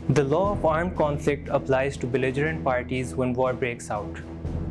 The law of armed conflict applies to belligerent parties when war breaks out.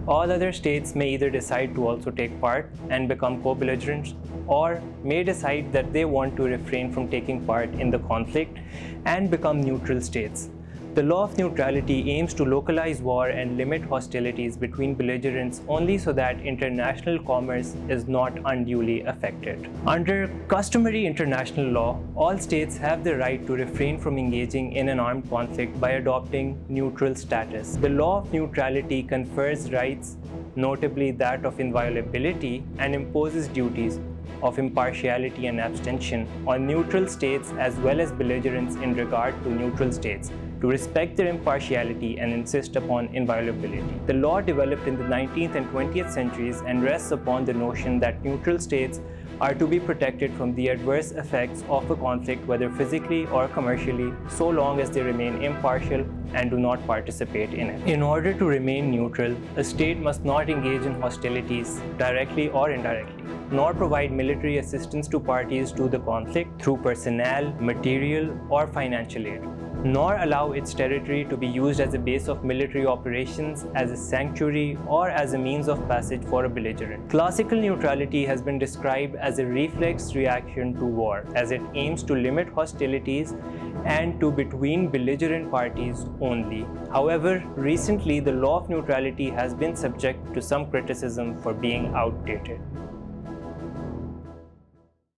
All other states may either decide to also take part and become co-belligerents, or may decide that they want to refrain from taking part in the conflict and become neutral states. The law of neutrality aims to localize war and limit hostilities between belligerents only so that international commerce is not unduly affected. Under customary international law, all states have the right to refrain from engaging in an armed conflict by adopting neutral status. The law of neutrality confers rights, notably that of inviolability, and imposes duties of impartiality and abstention on neutral states as well as belligerents in regard to neutral states, to respect their impartiality and insist upon inviolability. The law developed in the 19th and 20th centuries and rests upon the notion that neutral states are to be protected from the adverse effects of a conflict, whether physically or commercially, so long as they remain impartial and do not participate in it. In order to remain neutral, a state must not engage in hostilities directly or indirectly, nor provide military assistance to parties to the conflict through personnel, material, or financial aid, nor allow its territory to be used as a base of military operations, as a sanctuary, or as a means of passage for a belligerent. Classical neutrality has been described as a reflex reaction to war, as it aims to limit hostilities and to between belligerent parties only. However, recently the law of neutrality has been subject to some criticism for being outdated.